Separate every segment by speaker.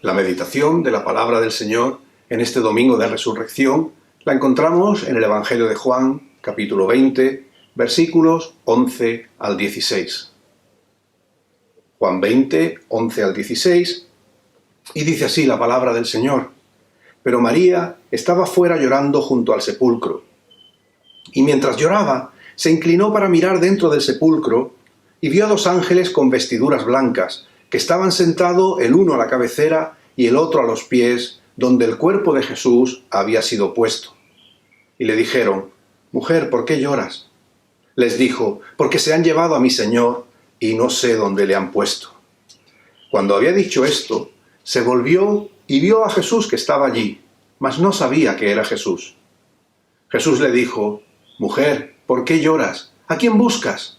Speaker 1: La meditación de la palabra del Señor en este domingo de Resurrección la encontramos en el Evangelio de Juan, capítulo 20, versículos 11 al 16. Juan 20, 11 al 16, y dice así la palabra del Señor. Pero María estaba fuera llorando junto al sepulcro. Y mientras lloraba, se inclinó para mirar dentro del sepulcro y vio a dos ángeles con vestiduras blancas, que estaban sentados el uno a la cabecera y el otro a los pies, donde el cuerpo de Jesús había sido puesto. Y le dijeron: «Mujer, ¿por qué lloras?» Les dijo: «Porque se han llevado a mi Señor y no sé dónde le han puesto». Cuando había dicho esto, se volvió y vio a Jesús que estaba allí, mas no sabía que era Jesús. Jesús le dijo: «Mujer, ¿por qué lloras? ¿A quién buscas?»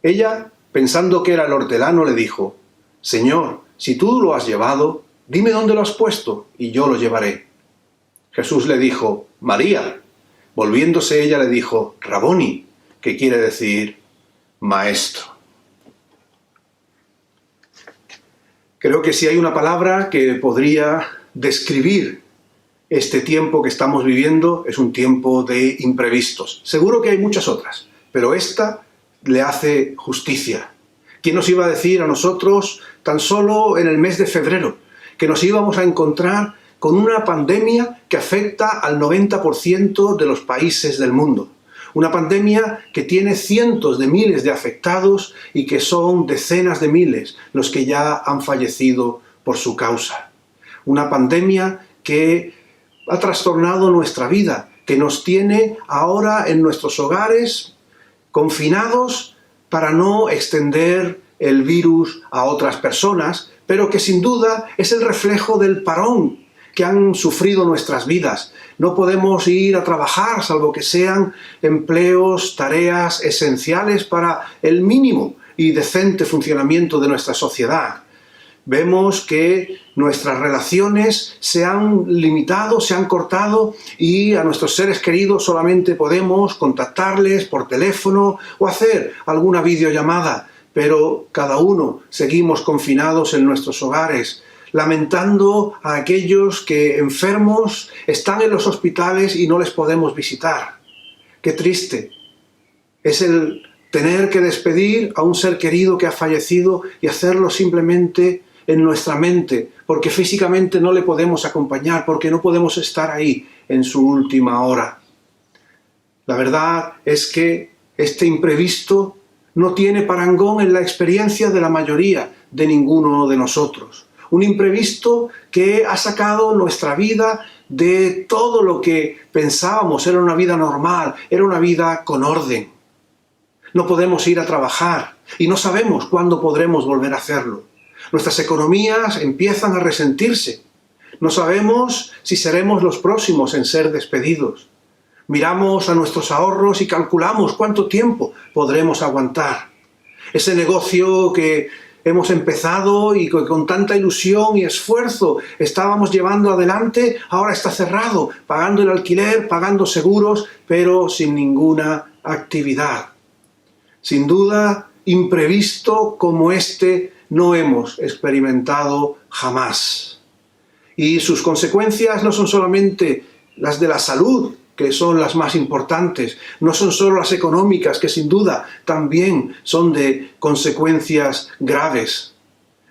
Speaker 1: Ella, pensando que era el hortelano, le dijo: «Señor, si tú lo has llevado, dime dónde lo has puesto, y yo lo llevaré». Jesús le dijo: «María». Volviéndose ella le dijo: «Raboni», que quiere decir maestro. Creo que si hay una palabra que podría describir este tiempo que estamos viviendo, es un tiempo de imprevistos. Seguro que hay muchas otras, pero esta le hace justicia. ¿Quién nos iba a decir a nosotros, tan solo en el mes de febrero, que nos íbamos a encontrar con una pandemia que afecta al 90% de los países del mundo? Una pandemia que tiene cientos de miles de afectados y que son decenas de miles los que ya han fallecido por su causa. Una pandemia que ha trastornado nuestra vida, que nos tiene ahora en nuestros hogares confinados para no extender el virus a otras personas, pero que sin duda es el reflejo del parón que han sufrido nuestras vidas. No podemos ir a trabajar, salvo que sean empleos, tareas esenciales para el mínimo y decente funcionamiento de nuestra sociedad. Vemos que nuestras relaciones se han limitado, se han cortado, y a nuestros seres queridos solamente podemos contactarles por teléfono o hacer alguna videollamada, pero cada uno seguimos confinados en nuestros hogares, lamentando a aquellos que enfermos están en los hospitales y no les podemos visitar. Qué triste es el tener que despedir a un ser querido que ha fallecido y hacerlo simplemente en nuestra mente, porque físicamente no le podemos acompañar, porque no podemos estar ahí en su última hora. La verdad es que este imprevisto no tiene parangón en la experiencia de la mayoría de ninguno de nosotros. Un imprevisto que ha sacado nuestra vida de todo lo que pensábamos era una vida normal, era una vida con orden. No podemos ir a trabajar y no sabemos cuándo podremos volver a hacerlo. Nuestras economías empiezan a resentirse. No sabemos si seremos los próximos en ser despedidos. Miramos a nuestros ahorros y calculamos cuánto tiempo podremos aguantar. Ese negocio que hemos empezado y que con tanta ilusión y esfuerzo estábamos llevando adelante, ahora está cerrado, pagando el alquiler, pagando seguros, pero sin ninguna actividad. Sin duda, imprevisto como este no hemos experimentado jamás. Y sus consecuencias no son solamente las de la salud, que son las más importantes, no son solo las económicas, que sin duda también son de consecuencias graves.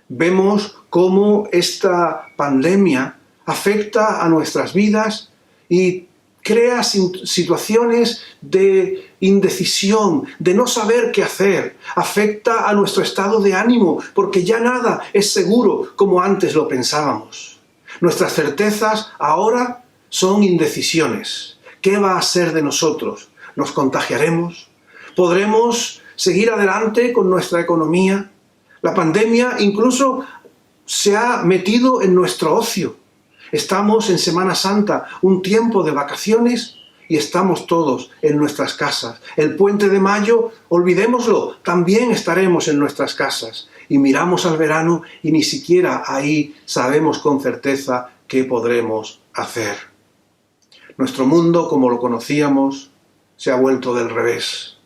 Speaker 1: Vemos cómo esta pandemia afecta a nuestras vidas y crea situaciones de indecisión, de no saber qué hacer. Afecta a nuestro estado de ánimo, porque ya nada es seguro como antes lo pensábamos. Nuestras certezas ahora son indecisiones. ¿Qué va a ser de nosotros? ¿Nos contagiaremos? ¿Podremos seguir adelante con nuestra economía? La pandemia incluso se ha metido en nuestro ocio. Estamos en Semana Santa, un tiempo de vacaciones, y estamos todos en nuestras casas. El puente de mayo, olvidémoslo, también estaremos en nuestras casas. Y miramos al verano y ni siquiera ahí sabemos con certeza qué podremos hacer. Nuestro mundo, como lo conocíamos, se ha vuelto del revés.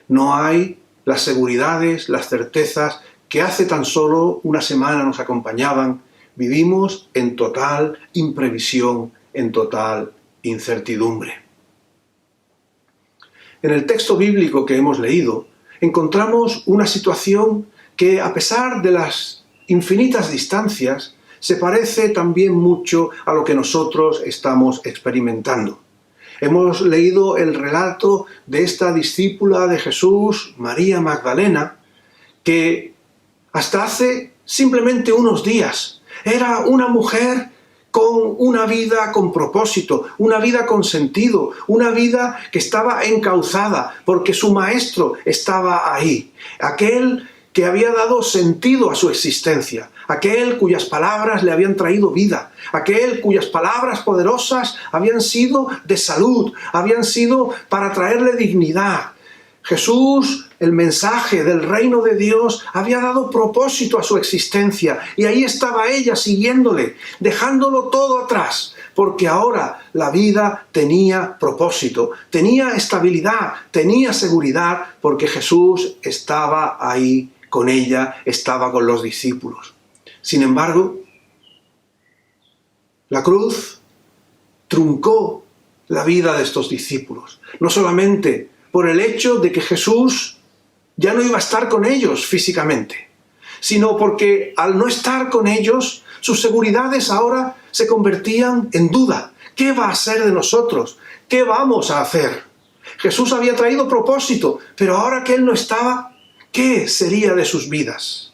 Speaker 1: No hay las seguridades, las certezas que hace tan solo una semana nos acompañaban vivimos en total imprevisión, en total incertidumbre. En el texto bíblico que hemos leído, encontramos una situación que, a pesar de las infinitas distancias, se parece también mucho a lo que nosotros estamos experimentando. Hemos leído el relato de esta discípula de Jesús, María Magdalena, que hasta hace simplemente unos días era una mujer con una vida con propósito, una vida con sentido, una vida que estaba encauzada porque su maestro estaba ahí, aquel que había dado sentido a su existencia, aquel cuyas palabras le habían traído vida, aquel cuyas palabras poderosas habían sido de salud, habían sido para traerle dignidad. Jesús, el mensaje del reino de Dios, había dado propósito a su existencia y ahí estaba ella siguiéndole, dejándolo todo atrás, porque ahora la vida tenía propósito, tenía estabilidad, tenía seguridad, porque Jesús estaba ahí con ella, estaba con los discípulos. Sin embargo, la cruz truncó la vida de estos discípulos, no solamente por el hecho de que Jesús ya no iba a estar con ellos físicamente, sino porque al no estar con ellos, sus seguridades ahora se convertían en duda. ¿Qué va a ser de nosotros? ¿Qué vamos a hacer? Jesús había traído propósito, pero ahora que Él no estaba, ¿qué sería de sus vidas?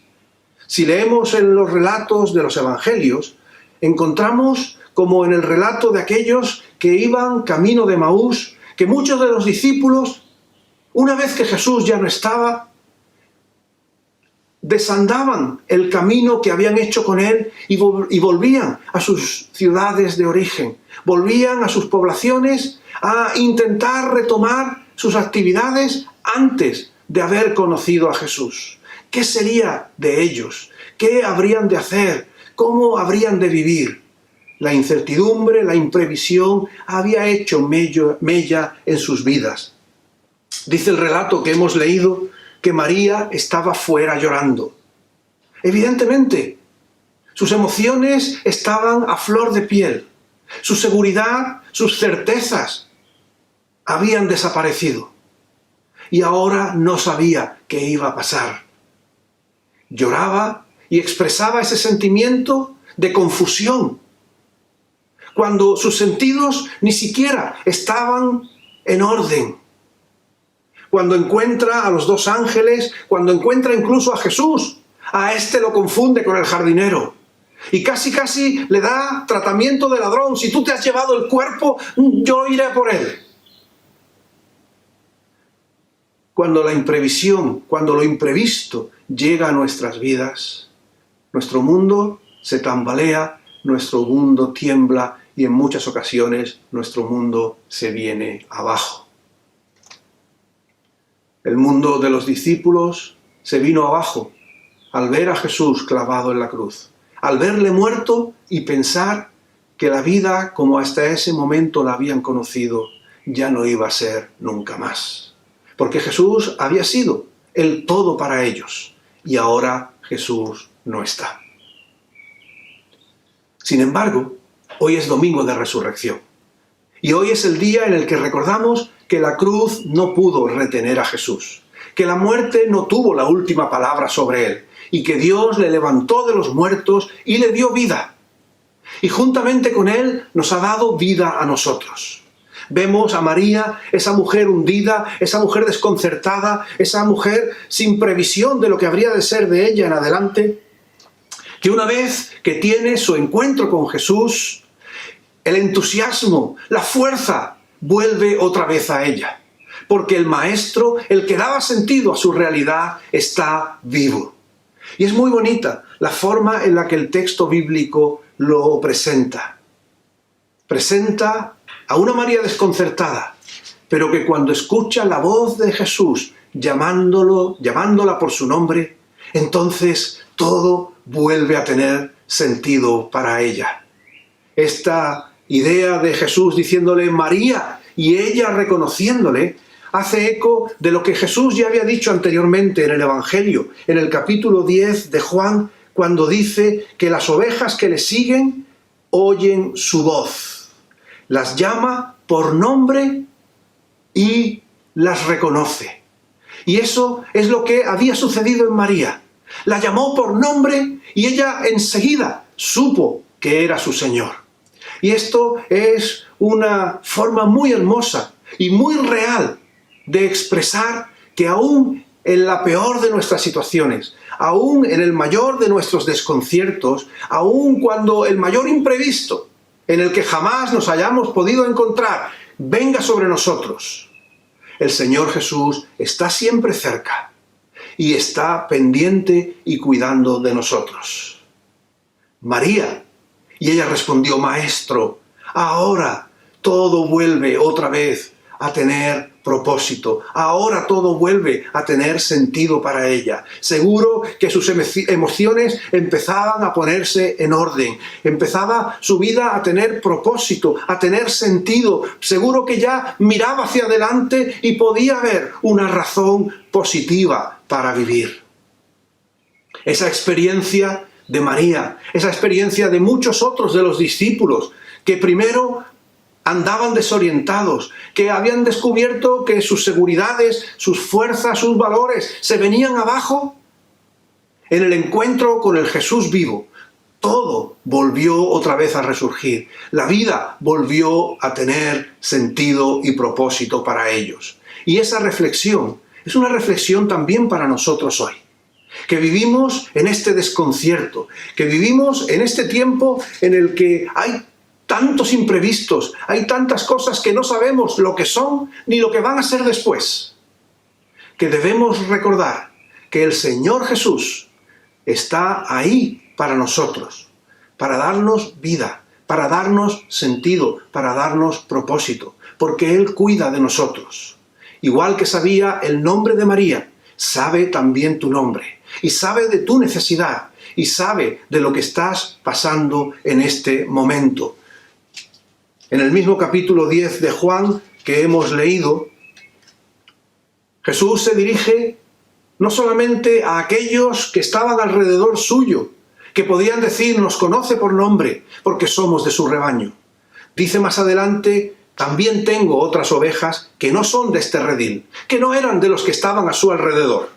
Speaker 1: Si leemos en los relatos de los evangelios, encontramos, como en el relato de aquellos que iban camino de Emaús, que muchos de los discípulos, una vez que Jesús ya no estaba, desandaban el camino que habían hecho con Él y volvían a sus ciudades de origen, volvían a sus poblaciones a intentar retomar sus actividades antes de haber conocido a Jesús. ¿Qué sería de ellos? ¿Qué habrían de hacer? ¿Cómo habrían de vivir? La incertidumbre, la imprevisión había hecho mella en sus vidas. Dice el relato que hemos leído que María estaba fuera llorando. Evidentemente, sus emociones estaban a flor de piel. Su seguridad, sus certezas habían desaparecido. Y ahora no sabía qué iba a pasar. Lloraba y expresaba ese sentimiento de confusión, cuando sus sentidos ni siquiera estaban en orden. Cuando encuentra a los dos ángeles, cuando encuentra incluso a Jesús, a este lo confunde con el jardinero. Y casi le da tratamiento de ladrón. Si tú te has llevado el cuerpo, yo iré por él. Cuando la imprevisión, cuando lo imprevisto llega a nuestras vidas, nuestro mundo se tambalea, nuestro mundo tiembla y en muchas ocasiones nuestro mundo se viene abajo. El mundo de los discípulos se vino abajo al ver a Jesús clavado en la cruz, al verle muerto y pensar que la vida, como hasta ese momento la habían conocido, ya no iba a ser nunca más. Porque Jesús había sido el todo para ellos y ahora Jesús no está. Sin embargo, hoy es domingo de resurrección y hoy es el día en el que recordamos que la cruz no pudo retener a Jesús, que la muerte no tuvo la última palabra sobre él y que Dios le levantó de los muertos y le dio vida. Y juntamente con él nos ha dado vida a nosotros. Vemos a María, esa mujer hundida, esa mujer desconcertada, esa mujer sin previsión de lo que habría de ser de ella en adelante, que una vez que tiene su encuentro con Jesús, el entusiasmo, la fuerza, vuelve otra vez a ella. Porque el Maestro, el que daba sentido a su realidad, está vivo. Y es muy bonita la forma en la que el texto bíblico lo presenta. Presenta a una María desconcertada, pero que cuando escucha la voz de Jesús llamándola por su nombre, entonces todo vuelve a tener sentido para ella. Esta idea de Jesús diciéndole María y ella reconociéndole hace eco de lo que Jesús ya había dicho anteriormente en el Evangelio, en el capítulo 10 de Juan, cuando dice que las ovejas que le siguen oyen su voz. Las llama por nombre y las reconoce. Y eso es lo que había sucedido en María. La llamó por nombre y ella enseguida supo que era su Señor. Y esto es una forma muy hermosa y muy real de expresar que aún en la peor de nuestras situaciones, aún en el mayor de nuestros desconciertos, aún cuando el mayor imprevisto en el que jamás nos hayamos podido encontrar venga sobre nosotros, el Señor Jesús está siempre cerca y está pendiente y cuidando de nosotros. María, y ella respondió: Maestro, ahora todo vuelve otra vez a tener propósito. Ahora todo vuelve a tener sentido para ella. Seguro que sus emociones empezaban a ponerse en orden. Empezaba su vida a tener propósito, a tener sentido. Seguro que ya miraba hacia adelante y podía ver una razón positiva para vivir. Esa experiencia de María, esa experiencia de muchos otros de los discípulos que primero andaban desorientados, que habían descubierto que sus seguridades, sus fuerzas, sus valores se venían abajo. En el encuentro con el Jesús vivo, todo volvió otra vez a resurgir. La vida volvió a tener sentido y propósito para ellos. Y esa reflexión es una reflexión también para nosotros hoy, que vivimos en este desconcierto, que vivimos en este tiempo en el que hay tantos imprevistos, hay tantas cosas que no sabemos lo que son ni lo que van a ser después, que debemos recordar que el Señor Jesús está ahí para nosotros, para darnos vida, para darnos sentido, para darnos propósito, porque Él cuida de nosotros. Igual que sabía el nombre de María, sabe también tu nombre, y sabe de tu necesidad, y sabe de lo que estás pasando en este momento. En el mismo capítulo 10 de Juan que hemos leído, Jesús se dirige no solamente a aquellos que estaban alrededor suyo, que podían decir: nos conoce por nombre, porque somos de su rebaño. Dice más adelante: también tengo otras ovejas que no son de este redil, que no eran de los que estaban a su alrededor.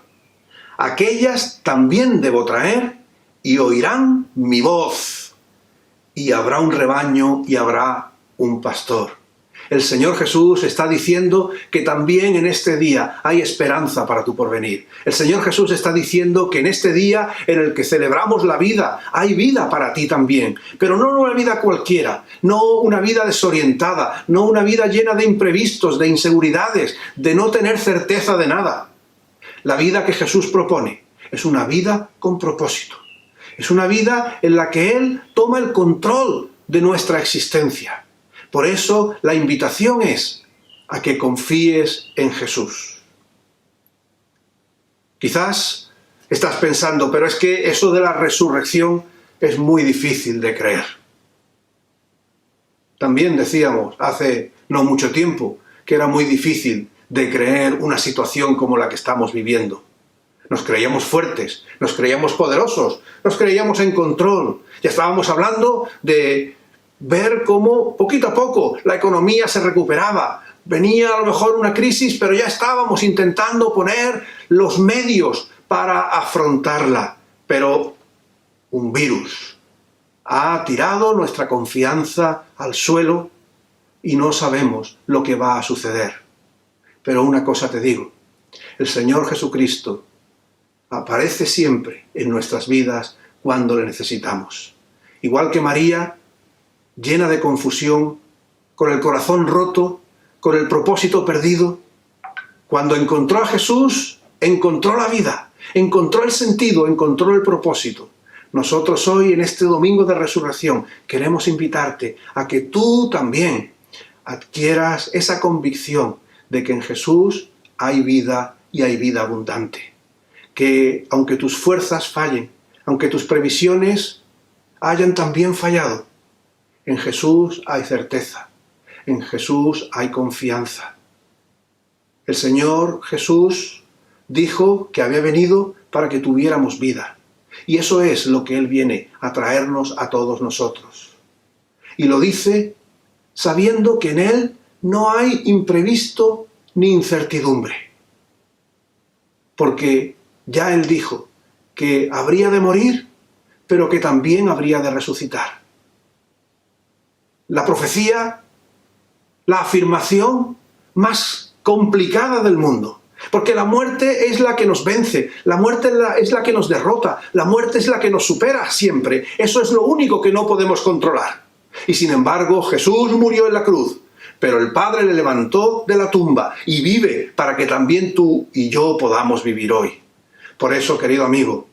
Speaker 1: Aquellas también debo traer y oirán mi voz. Y habrá un rebaño y habrá un pastor. El Señor Jesús está diciendo que también en este día hay esperanza para tu porvenir. El Señor Jesús está diciendo que en este día en el que celebramos la vida, hay vida para ti también. Pero no una vida cualquiera, no una vida desorientada, no una vida llena de imprevistos, de inseguridades, de no tener certeza de nada. La vida que Jesús propone es una vida con propósito. Es una vida en la que Él toma el control de nuestra existencia. Por eso la invitación es a que confíes en Jesús. Quizás estás pensando: pero es que eso de la resurrección es muy difícil de creer. También decíamos hace no mucho tiempo que era muy difícil de creer una situación como la que estamos viviendo. Nos creíamos fuertes, nos creíamos poderosos, nos creíamos en control. Ya estábamos hablando de ver cómo poquito a poco la economía se recuperaba. Venía a lo mejor una crisis, pero ya estábamos intentando poner los medios para afrontarla. Pero un virus ha tirado nuestra confianza al suelo y no sabemos lo que va a suceder. Pero una cosa te digo: el Señor Jesucristo aparece siempre en nuestras vidas cuando le necesitamos. Igual que María, llena de confusión, con el corazón roto, con el propósito perdido, cuando encontró a Jesús, encontró la vida, encontró el sentido, encontró el propósito. Nosotros hoy, en este domingo de resurrección, queremos invitarte a que tú también adquieras esa convicción de que en Jesús hay vida y hay vida abundante. Que aunque tus fuerzas fallen, aunque tus previsiones hayan también fallado, en Jesús hay certeza, en Jesús hay confianza. El Señor Jesús dijo que había venido para que tuviéramos vida, Y eso es lo que Él viene a traernos a todos nosotros. Y lo dice sabiendo que en Él no hay imprevisto ni incertidumbre. Porque ya Él dijo que habría de morir, pero que también habría de resucitar. La profecía, la afirmación más complicada del mundo. Porque la muerte es la que nos vence, la muerte es la que nos derrota, la muerte es la que nos supera siempre. Eso es lo único que no podemos controlar. Y sin embargo, Jesús murió en la cruz, pero el Padre le levantó de la tumba y vive para que también tú y yo podamos vivir hoy. Por eso, querido amigo,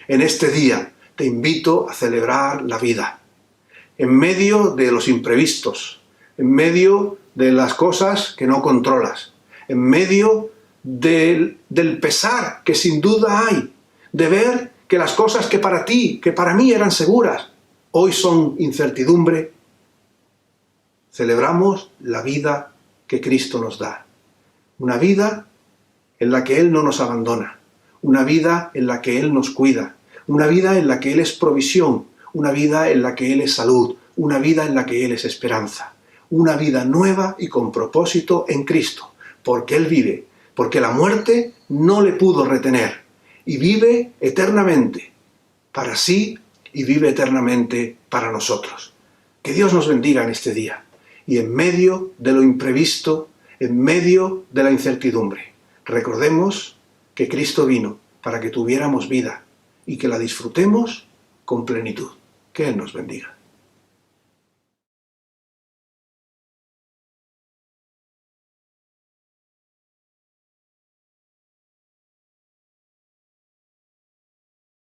Speaker 1: en este día te invito a celebrar la vida. En medio de los imprevistos, en medio de las cosas que no controlas, en medio del pesar que sin duda hay, de ver que las cosas que para ti, que para mí eran seguras, hoy son incertidumbre, celebramos la vida que Cristo nos da. Una vida en la que Él no nos abandona, una vida en la que Él nos cuida, una vida en la que Él es provisión, una vida en la que Él es salud, una vida en la que Él es esperanza, una vida nueva y con propósito en Cristo, porque Él vive, porque la muerte no le pudo retener y vive eternamente para sí y vive eternamente para nosotros. Que Dios nos bendiga en este día y en medio de lo imprevisto, en medio de la incertidumbre, recordemos que Cristo vino para que tuviéramos vida y que la disfrutemos con plenitud. Que Él nos bendiga.